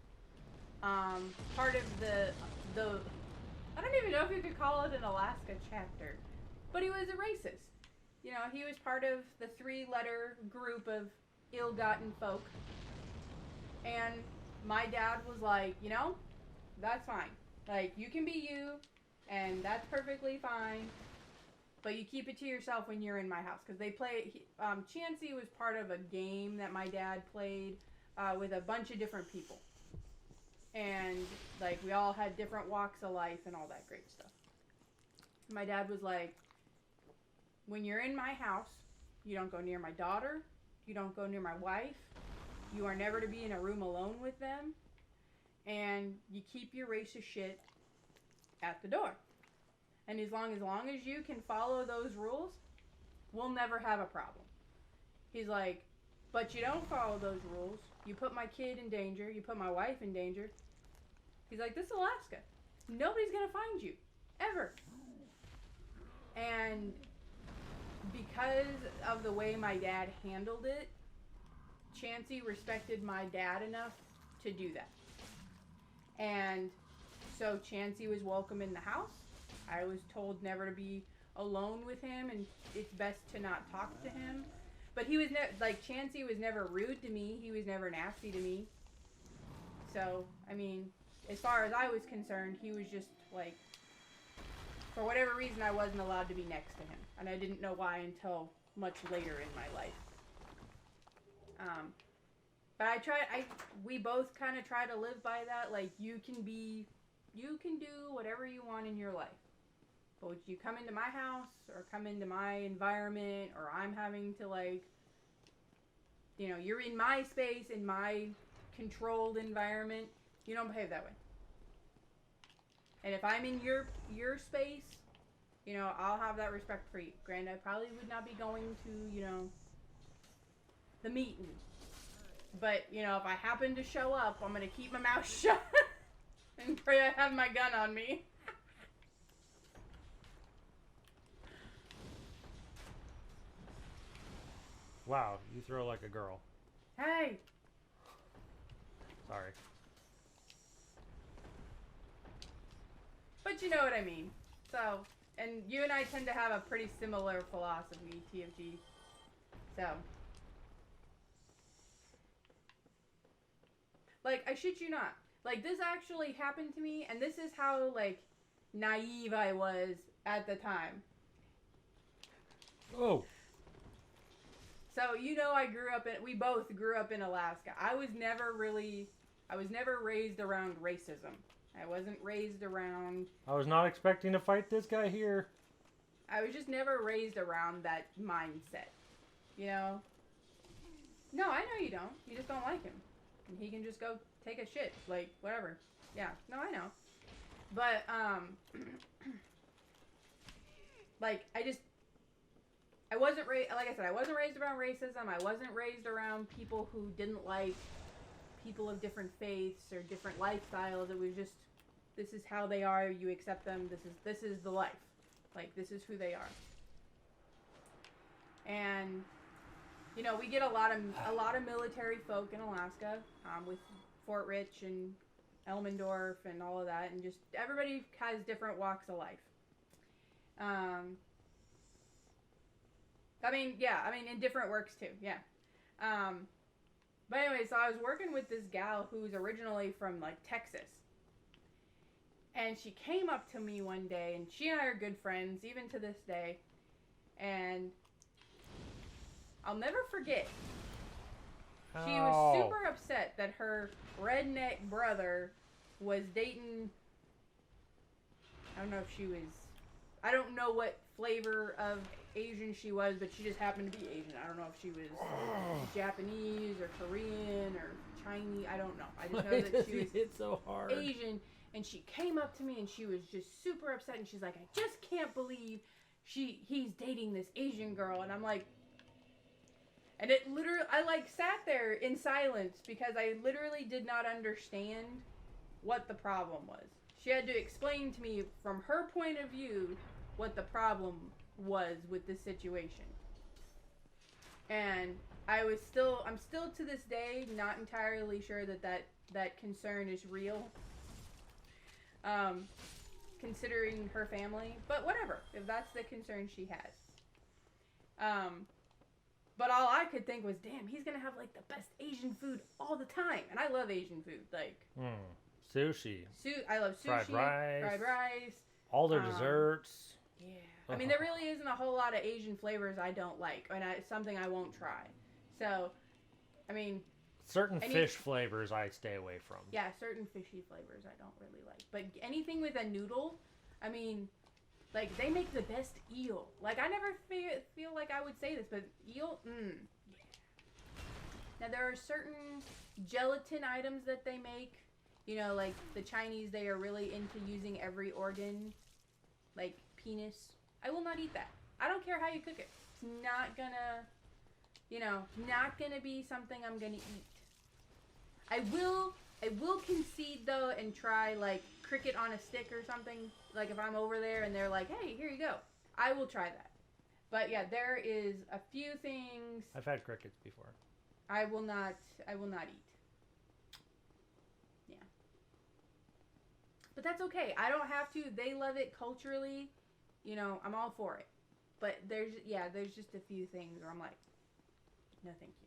Speaker 1: part of the I don't even know if you could call it an Alaska chapter, but he was a racist. You know, he was part of the 3-letter group of ill-gotten folk. And my dad was like, you know, that's fine. Like, you can be you, and that's perfectly fine. But you keep it to yourself when you're in my house. Because they play, Chansey was part of a game that my dad played with a bunch of different people. And, like, we all had different walks of life and all that great stuff. My dad was like, when you're in my house, you don't go near my daughter. You don't go near my wife. You are never to be in a room alone with them. And you keep your racist shit at the door. And as long as you can follow those rules, we'll never have a problem. He's like, but you don't follow those rules. You put my kid in danger. You put my wife in danger. He's like, this is Alaska. Nobody's going to find you. Ever. And because of the way my dad handled it, Chansey respected my dad enough to do that. And so Chansey was welcome in the house. I was told never to be alone with him, and it's best to not talk to him. But he was Chansey was never rude to me. He was never nasty to me. So, I mean, as far as I was concerned, he was just like, for whatever reason, I wasn't allowed to be next to him. And I didn't know why until much later in my life. But we both kind of try to live by that. Like, you can do whatever you want in your life. But when you come into my house or come into my environment, or I'm having to, like, you know, you're in my space, in my controlled environment, you don't behave that way. And if I'm in your space, you know, I'll have that respect for you. Granted, I probably would not be going to, you know, the meeting. But, you know, if I happen to show up, I'm going to keep my mouth shut and pray I have my gun on me.
Speaker 2: Wow, you throw like a girl.
Speaker 1: Hey!
Speaker 2: Sorry.
Speaker 1: But you know what I mean. So, and you and I tend to have a pretty similar philosophy, TFG. So. Like, I shit you not. Like, this actually happened to me, and this is how, like, naive I was at the time.
Speaker 2: Oh.
Speaker 1: So, you know, we both grew up in Alaska. I was never raised around racism. I wasn't raised around...
Speaker 2: I was not expecting to fight this guy here.
Speaker 1: I was just never raised around that mindset. You know? No, I know you don't. You just don't like him. And he can just go take a shit. Like, whatever. Yeah. No, I know. But, like, I wasn't raised, like I said, I wasn't raised around racism. I wasn't raised around people who didn't like people of different faiths or different lifestyles. It was just, this is how they are. You accept them. This is the life. Like, this is who they are. And, you know, we get a lot of military folk in Alaska, with Fort Rich and Elmendorf and all of that, and just everybody has different walks of life. I mean, in different works too, yeah. But anyway, so I was working with this gal who's originally from like Texas. And she came up to me one day, and she and I are good friends, even to this day. And I'll never forget. She was super upset that her redneck brother was dating. I don't know if she was. I don't know what flavor of Asian she was, but she just happened to be Asian. I don't know if she was Japanese or Korean or Chinese. I don't know. I just know that she was
Speaker 2: so hard.
Speaker 1: Asian. And she came up to me and she was just super upset. And she's like, I just can't believe he's dating this Asian girl. And I'm like, and it literally, I like sat there in silence because I literally did not understand what the problem was. She had to explain to me from her point of view what the problem was with this situation. And I'm still to this day not entirely sure that concern is real. Considering her family, but whatever, if that's the concern she has. But all I could think was, damn, he's gonna have like the best Asian food all the time, and I love Asian food, like
Speaker 2: sushi.
Speaker 1: I love sushi, fried rice,
Speaker 2: all their desserts.
Speaker 1: Yeah, I mean there really isn't a whole lot of Asian flavors I don't like, and it's something I won't try. So, I mean.
Speaker 2: Certain fish flavors I stay away from.
Speaker 1: Yeah, certain fishy flavors I don't really like. But anything with a noodle, I mean, like, they make the best eel. Like, I never feel like I would say this, but eel, yeah. Now, there are certain gelatin items that they make. You know, like, the Chinese, they are really into using every organ. Like, penis. I will not eat that. I don't care how you cook it. It's not gonna, not gonna be something I'm gonna eat. I will concede though and try like cricket on a stick or something. Like if I'm over there and they're like, "Hey, here you go," I will try that. But yeah, there is a few things
Speaker 2: I've had crickets before.
Speaker 1: I will not eat. Yeah, but that's okay. I don't have to. They love it culturally. I'm all for it. But there's just a few things where I'm like, no, thank you.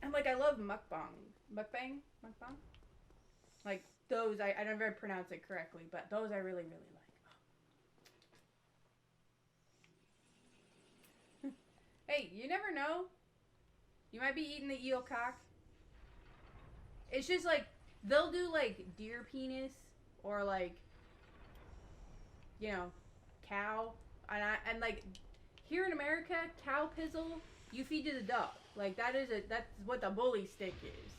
Speaker 1: And like I love mukbang, like those. I never pronounce it correctly, but those I really like. Hey, you never know. You might be eating the eel cock. It's just like they'll do like deer penis or like cow, and like here in America, cow pizzle you feed to the dog. Like that's what the bully stick is.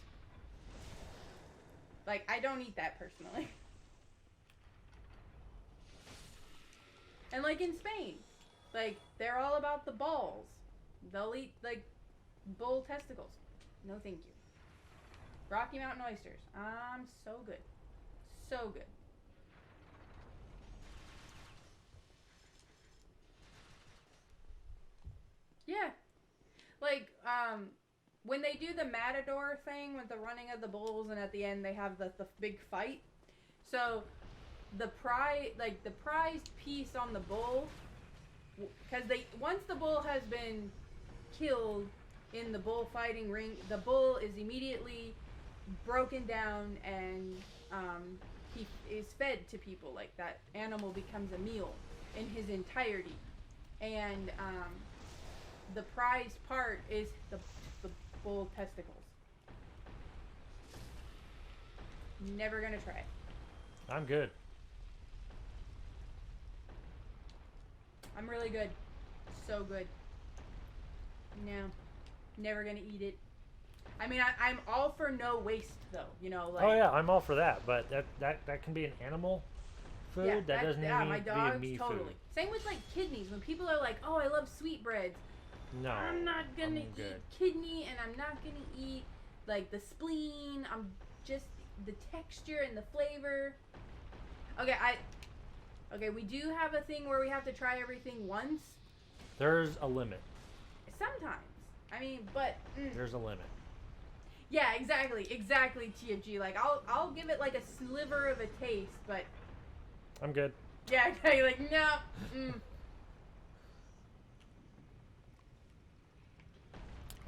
Speaker 1: Like I don't eat that personally. And like in Spain, like they're all about the balls. They'll eat like bull testicles. No, thank you. Rocky Mountain oysters. So good. So good. Yeah. Like, when they do the matador thing with the running of the bulls and at the end they have the big fight. So, the prized piece on the bull, because once the bull has been killed in the bullfighting ring, the bull is immediately broken down and he is fed to people. Like that animal becomes a meal in his entirety, and the prized part is the bull testicles. Never gonna try it.
Speaker 2: I'm good.
Speaker 1: I'm really good. So good. No. Never gonna eat it. I mean, I'm all for no waste, though. Like.
Speaker 2: Oh yeah, I'm all for that. But that can be an animal food.
Speaker 1: Yeah,
Speaker 2: that doesn't need
Speaker 1: my
Speaker 2: to be
Speaker 1: dogs,
Speaker 2: a me
Speaker 1: totally.
Speaker 2: food.
Speaker 1: Same with like kidneys. When people are like, "Oh, I love sweetbreads,"
Speaker 2: No,
Speaker 1: I'm not gonna eat
Speaker 2: good.
Speaker 1: kidney, and I'm not gonna eat like the spleen. I'm just the texture and the flavor. Okay, we do have a thing where we have to try everything once.
Speaker 2: There's a limit.
Speaker 1: Sometimes. I mean, but
Speaker 2: There's a limit.
Speaker 1: yeah, exactly, TFG. Like I'll give it like a sliver of a taste, but
Speaker 2: I'm good.
Speaker 1: Yeah, you're like, no. Mm.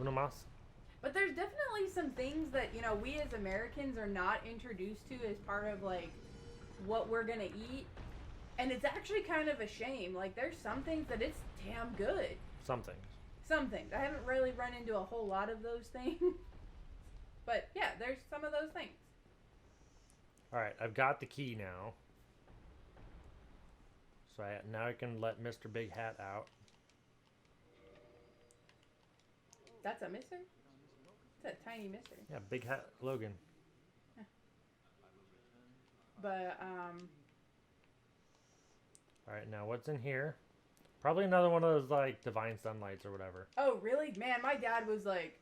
Speaker 2: Uno más.
Speaker 1: But there's definitely some things that, you know, we as Americans are not introduced to as part of, like, what we're gonna eat. And it's actually kind of a shame. Like, there's some things that it's damn good.
Speaker 2: Some things.
Speaker 1: Some things. I haven't really run into a whole lot of those things. But, yeah, there's some of those things.
Speaker 2: Alright, I've got the key now. So now I can let Mr. Big Hat out.
Speaker 1: That's a mister? It's a tiny mister.
Speaker 2: Yeah, Big Hat Logan.
Speaker 1: Yeah. But,
Speaker 2: Alright, now what's in here? Probably another one of those, like, divine sunlights or whatever.
Speaker 1: Oh, really? Man, my dad was like...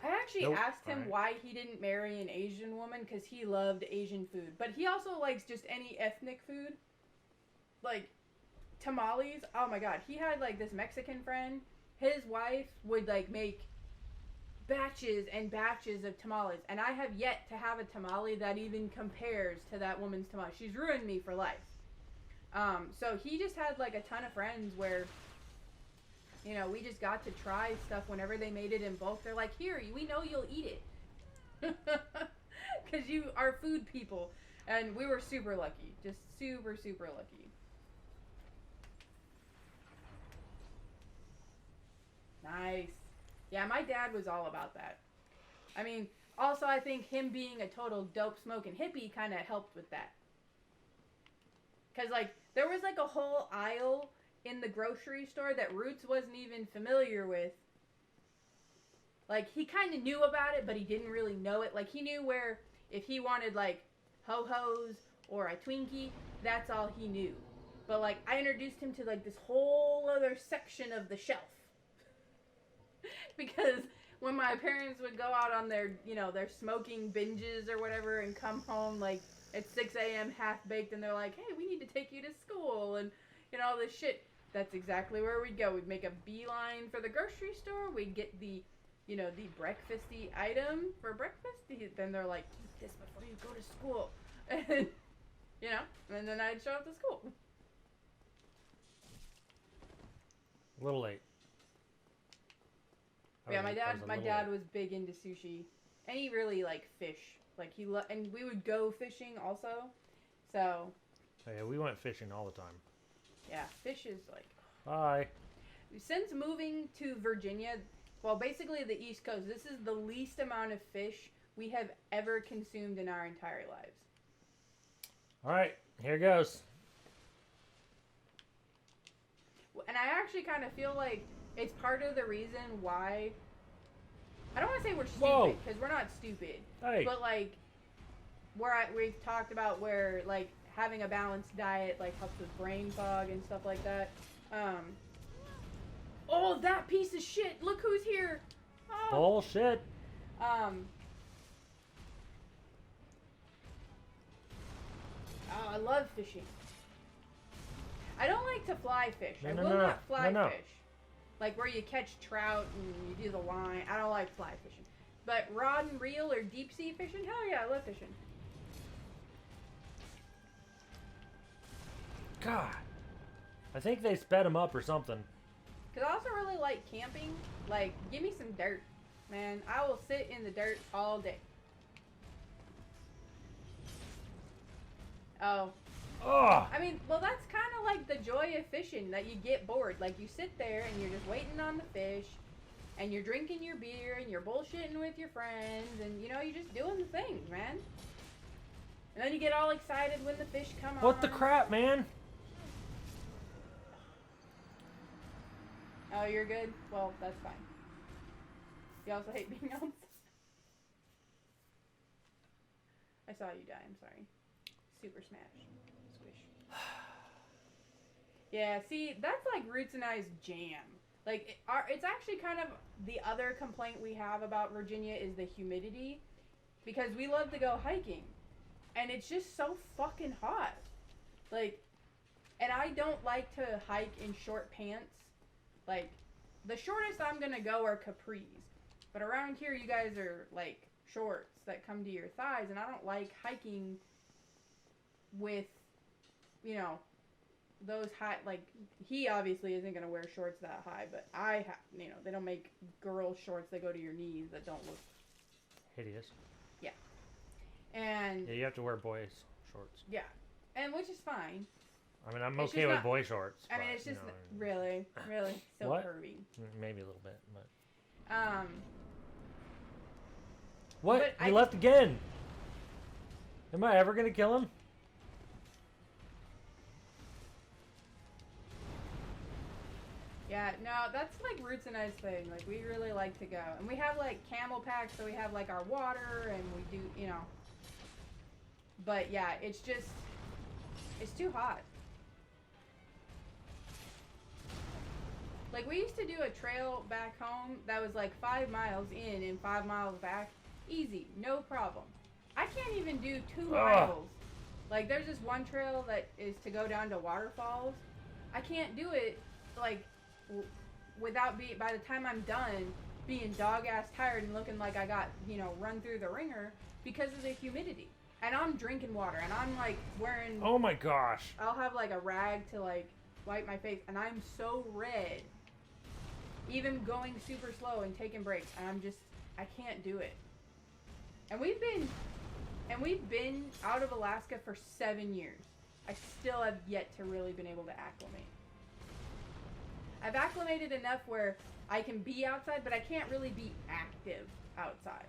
Speaker 1: I actually
Speaker 2: Nope.
Speaker 1: asked him why he didn't marry an Asian woman, because he loved Asian food. But he also likes just any ethnic food. Like, tamales. Oh my god. He had, like, this Mexican friend. His wife would, like, make batches and batches of tamales. And I have yet to have a tamale that even compares to that woman's tamale. She's ruined me for life. So he just had, like, a ton of friends where, you know, we just got to try stuff whenever they made it in bulk. They're like, here, we know you'll eat it. Because you are food people. And we were super lucky. Just super, super lucky. Nice. Yeah, my dad was all about that. I mean, also I think him being a total dope smoking hippie kind of helped with that. Because, like, there was, like, a whole aisle in the grocery store that Roots wasn't even familiar with. Like, he kind of knew about it, but he didn't really know it. Like, he knew where, if he wanted, like, Ho-Hos or a Twinkie, that's all he knew. But, like, I introduced him to, like, this whole other section of the shelf. Because when my parents would go out on their, you know, their smoking binges or whatever and come home, like, at 6 a.m. half-baked, and they're like, hey, we need to take you to school, and, you know, all this shit. That's exactly where we'd go. We'd make a beeline for the grocery store. We'd get the, you know, the breakfasty item for breakfast. Then they're like, eat this before you go to school. And, you know, and then I'd show up to school.
Speaker 2: A little late.
Speaker 1: Yeah, my dad was big into sushi. And he really liked fish. Like, and we would go fishing also. So.
Speaker 2: Oh, yeah, we went fishing all the time.
Speaker 1: Yeah, fish is like...
Speaker 2: Bye.
Speaker 1: Since moving to Virginia, well, basically the East Coast, this is the least amount of fish we have ever consumed in our entire lives.
Speaker 2: All right, here goes.
Speaker 1: And I actually kind of feel like it's part of the reason why... I don't want to say we're stupid, because we're not stupid.
Speaker 2: Hey.
Speaker 1: But, like, we've talked about where, like, having a balanced diet, like, helps with brain fog and stuff like that. Oh, that piece of shit! Look who's here! Oh.
Speaker 2: Bullshit.
Speaker 1: Oh, I love fishing. I don't like to fly fish. I will not fly fish. Like where you catch trout and you do the line. I don't like fly fishing. But rod and reel or deep sea fishing, hell yeah, I love fishing.
Speaker 2: God. I think they sped him up or something.
Speaker 1: Because I also really like camping. Like, give me some dirt. Man, I will sit in the dirt all day. Oh.
Speaker 2: Oh.
Speaker 1: I mean, well, that's kind of like the joy of fishing, that you get bored. Like, you sit there and you're just waiting on the fish, and you're drinking your beer, and you're bullshitting with your friends, and, you know, you're just doing the things, man. And then you get all excited when the fish come on.
Speaker 2: What the crap, man?
Speaker 1: Oh, you're good? Well, that's fine. You also hate being on. I saw you die, I'm sorry. Super smash. Squish. Yeah, see, that's like Roots and I's jam. Like, it's actually kind of the other complaint we have about Virginia is the humidity. Because we love to go hiking. And it's just so fucking hot. Like, and I don't like to hike in short pants. Like, the shortest I'm gonna go are capris. But around here, you guys are, like, shorts that come to your thighs. And I don't like hiking with you know, those high, like, he obviously isn't going to wear shorts that high, but you know, they don't make girl shorts that go to your knees that don't look
Speaker 2: hideous.
Speaker 1: Yeah. And
Speaker 2: yeah, you have to wear boys shorts.
Speaker 1: Yeah. And which is fine.
Speaker 2: I mean, I'm okay with boy shorts.
Speaker 1: I mean, it's just really so
Speaker 2: what?
Speaker 1: curvy.
Speaker 2: Maybe a little bit, but.
Speaker 1: What?
Speaker 2: He left again. Am I ever gonna kill him?
Speaker 1: Yeah, no, that's like Roots and I's thing. Like, we really like to go. And we have like camel packs, so we have like our water, and we do, you know. But yeah, it's just, it's too hot. Like, we used to do a trail back home that was like 5 miles in and 5 miles back. Easy, no problem. I can't even do 2 miles. Like, there's this one trail that is to go down to waterfalls. I can't do it, like, without by the time I'm done, being dog-ass tired and looking like I got, you know, run through the ringer because of the humidity. And I'm drinking water, and I'm, like, wearing...
Speaker 2: Oh, my gosh.
Speaker 1: I'll have, like, a rag to, like, wipe my face, and I'm so red. Even going super slow and taking breaks, and I'm just... I can't do it. And we've been out of Alaska for 7 years. I still have yet to really been able to acclimate. I've acclimated enough where I can be outside, but I can't really be active outside.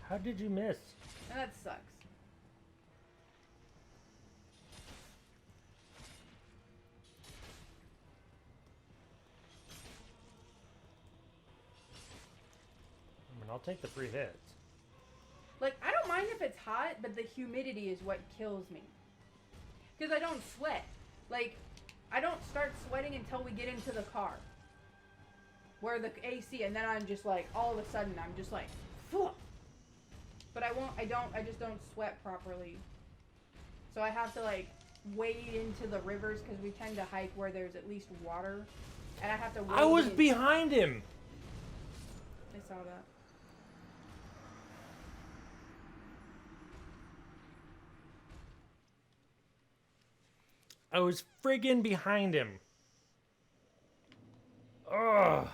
Speaker 2: How did you miss?
Speaker 1: And that sucks.
Speaker 2: I mean, I'll take the free hits.
Speaker 1: Like, I don't mind if it's hot, but the humidity is what kills me. Because I don't sweat. Like, I don't start sweating until we get into the car. Where the AC, and then I'm just like, all of a sudden, I'm just like, phew. But I just don't sweat properly. So I have to, like, wade into the rivers, because we tend to hike where there's at least water. And I have to wade
Speaker 2: I was
Speaker 1: in.
Speaker 2: behind him!
Speaker 1: I saw that.
Speaker 2: I was friggin' behind him. Ugh.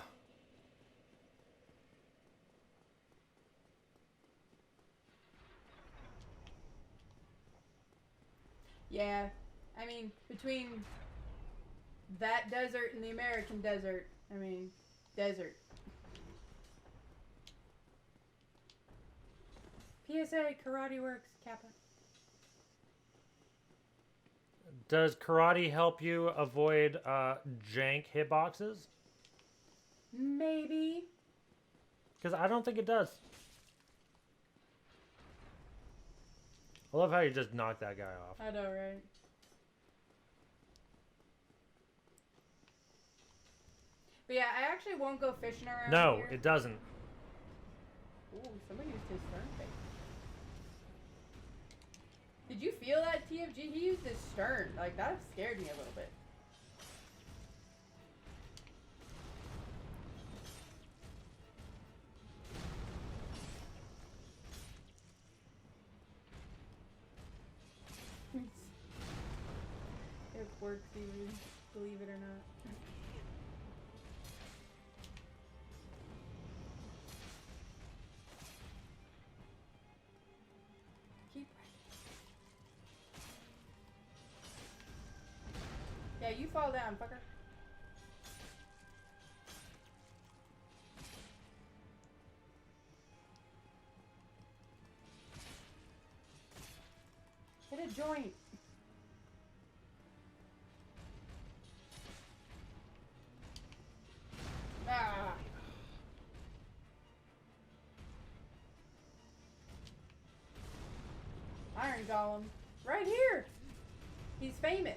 Speaker 1: Yeah, I mean, between that desert and the American desert, I mean, desert. PSA, karate works, Kappa.
Speaker 2: Does karate help you avoid jank hitboxes?
Speaker 1: Maybe.
Speaker 2: Because I don't think it does. I love how you just knocked that guy off.
Speaker 1: I know, right? But yeah, I actually won't go fishing around
Speaker 2: No,
Speaker 1: here.
Speaker 2: it doesn't.
Speaker 1: Ooh, somebody used his stern bait. Did you feel that, TFG? He used his stern. Like, that scared me a little bit. It works, even, believe it or not. Keep Yeah, you fall down, fucker. Hit a joint. Ah. Iron Golem. Right here. He's famous.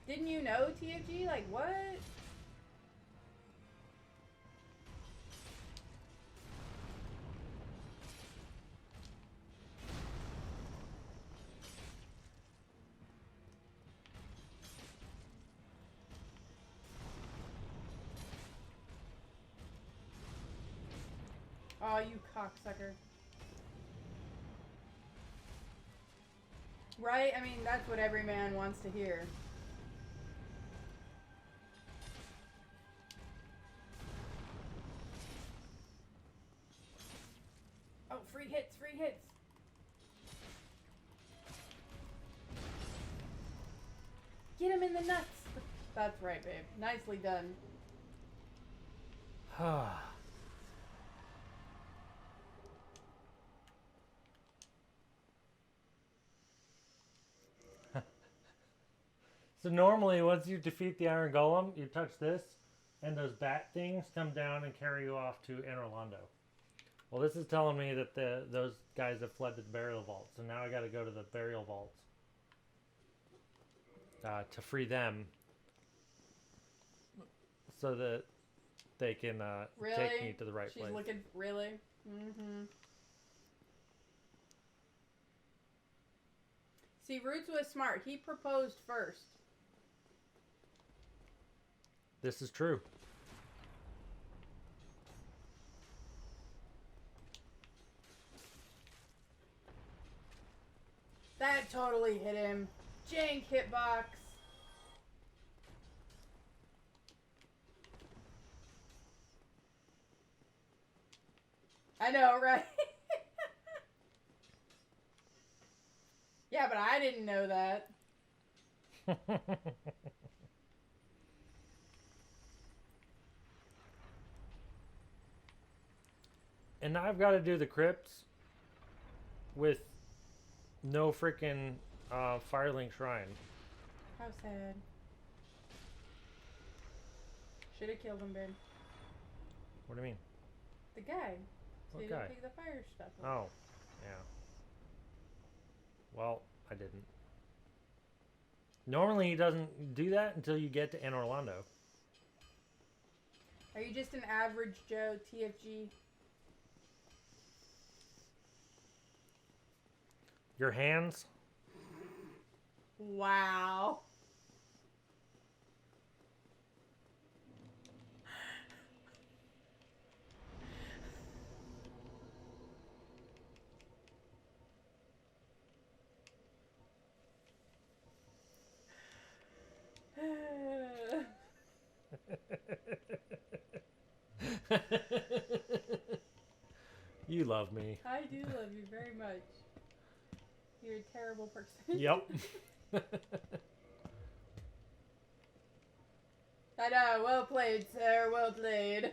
Speaker 1: Didn't you know, TFG? Like, what? Oh, you cocksucker. Right? I mean, that's what every man wants to hear. Oh, free hits, free hits. Get him in the nuts. That's right, babe. Nicely done.
Speaker 2: So normally, once you defeat the Iron Golem, you touch this, and those bat things come down and carry you off to Anor Londo. Well, this is telling me that those guys have fled to the burial vault, so now I got to go to the burial vaults to free them, so that they can
Speaker 1: Really?
Speaker 2: take me to the right
Speaker 1: She's
Speaker 2: place.
Speaker 1: looking really. Mm-hmm. See, Roots was smart. He proposed first.
Speaker 2: This is true.
Speaker 1: That totally hit him. Jank hitbox. I know, right? Yeah, but I didn't know that.
Speaker 2: And now I've got to do the crypts with no freaking Firelink Shrine.
Speaker 1: How sad. Should have killed him, babe.
Speaker 2: What do you mean?
Speaker 1: The guy. So
Speaker 2: What
Speaker 1: you
Speaker 2: guy?
Speaker 1: didn't take the fire stuff.
Speaker 2: Oh, yeah. Well, I didn't. Normally he doesn't do that until you get to Anor Londo.
Speaker 1: Are you just an average Joe TFG?
Speaker 2: Your hands?
Speaker 1: Wow.
Speaker 2: You love me.
Speaker 1: I do love you very much. You're a terrible person.
Speaker 2: Yep.
Speaker 1: I know. Well played, sir. Well played.